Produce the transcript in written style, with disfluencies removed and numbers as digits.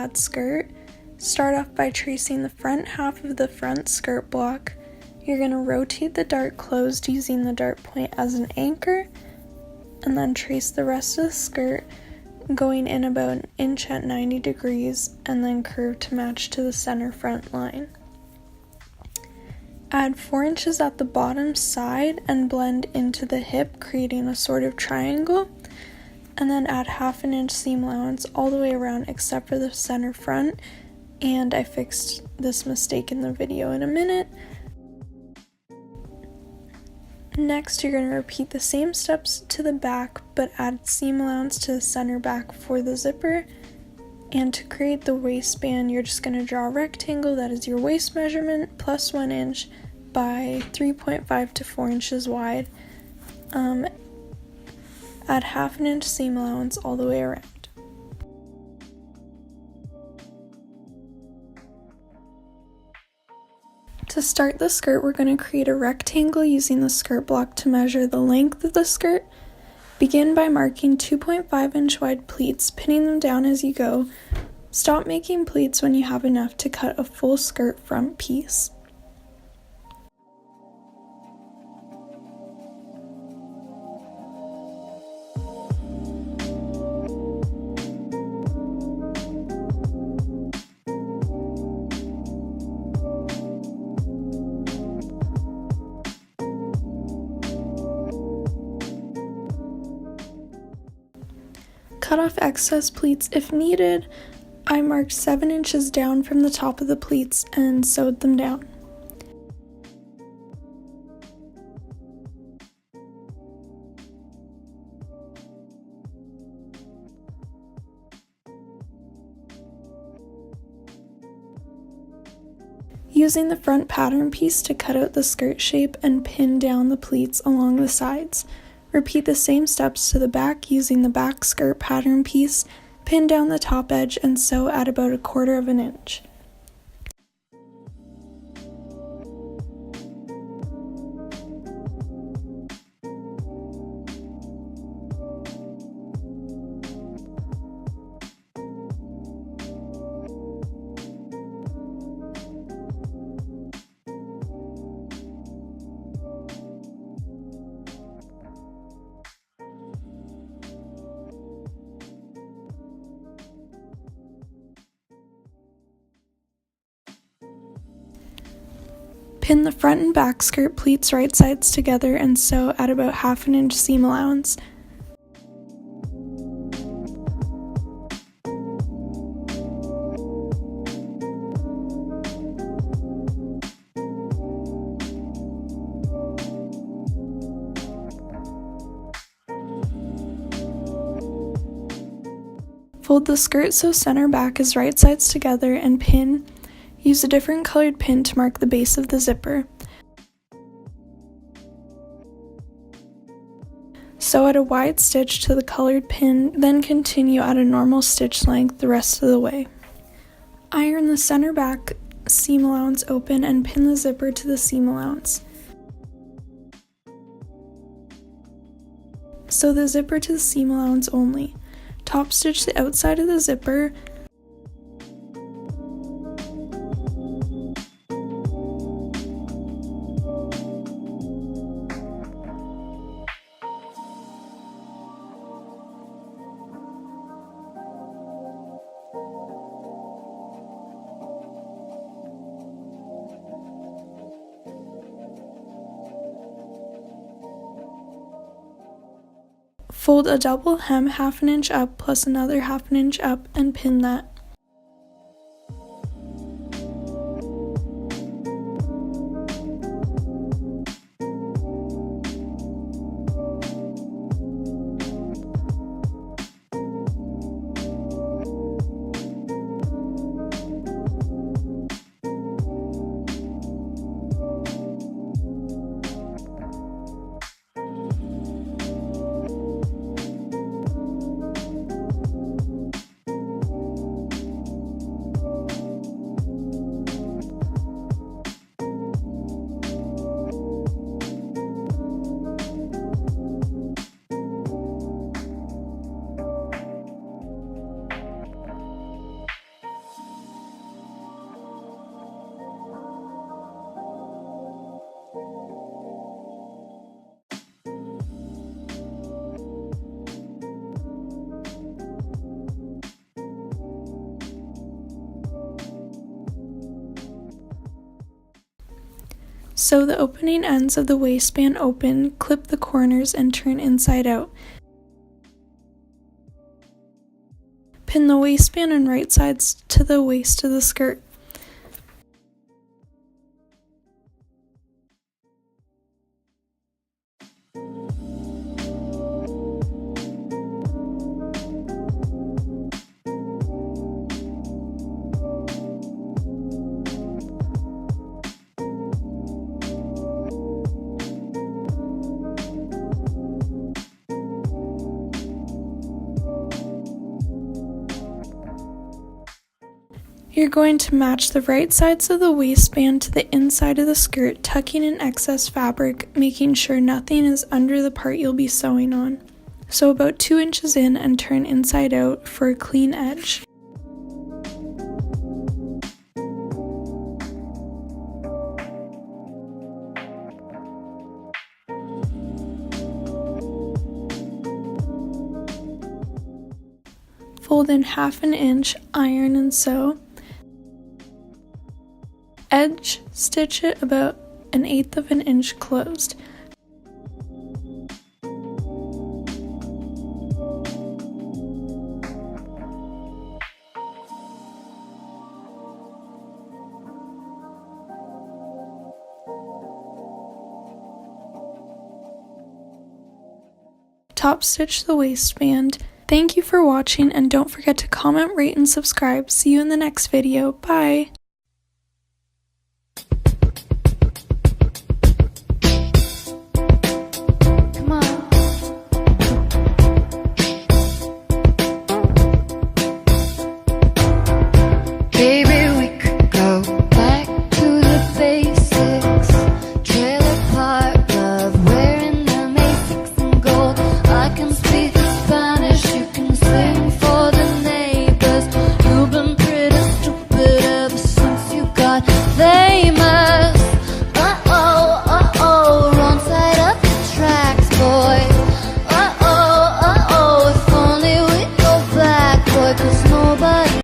plaid skirt. Start off by tracing the front half of the front skirt block. You're going to rotate the dart closed using the dart point as an anchor, and then trace the rest of the skirt going in about an inch at 90 degrees and then curve to match to the center front line. Add 4 inches at the bottom side and blend into the hip, creating a sort of triangle, and then add 1/2 inch seam allowance all the way around except for the center front, and I fixed this mistake in the video in a minute. Next, you're going to repeat the same steps to the back, but add seam allowance to the center back for the zipper. And to create the waistband, you're just going to draw a rectangle that is your waist measurement plus 1 inch by 3.5 to 4 inches wide. Add 1/2 inch seam allowance all the way around. To start the skirt, we're going to create a rectangle using the skirt block to measure the length of the skirt. Begin by marking 2.5 inch wide pleats, pinning them down as you go. Stop making pleats when you have enough to cut a full skirt front piece. Cut off excess pleats if needed. I marked 7 inches down from the top of the pleats and sewed them down. Using the front pattern piece to cut out the skirt shape and pin down the pleats along the sides. Repeat the same steps to the back using the back skirt pattern piece, pin down the top edge and sew at about 1/4 inch. Pin the front and back skirt pleats right sides together and sew at about 1/2 inch seam allowance. Fold the skirt so center back is right sides together and pin. Use a different colored pin to mark the base of the zipper. Sew at a wide stitch to the colored pin, then continue at a normal stitch length the rest of the way. Iron the center back seam allowance open and pin the zipper to the seam allowance. Sew the zipper to the seam allowance only. Top stitch the outside of the zipper. Fold a double hem 1/2 inch up plus another 1/2 inch up and pin that. Sew the opening ends of the waistband open, clip the corners, and turn inside out. Pin the waistband and right sides to the waist of the skirt. You're going to match the right sides of the waistband to the inside of the skirt, tucking in excess fabric, making sure nothing is under the part you'll be sewing on. Sew about 2 inches in and turn inside out for a clean edge. Fold in 1/2 inch, iron and sew. Edge stitch it about 1/8 inch closed. Top stitch the waistband. Thank you for watching, and don't forget to comment, rate, and subscribe. See you in the next video. Bye!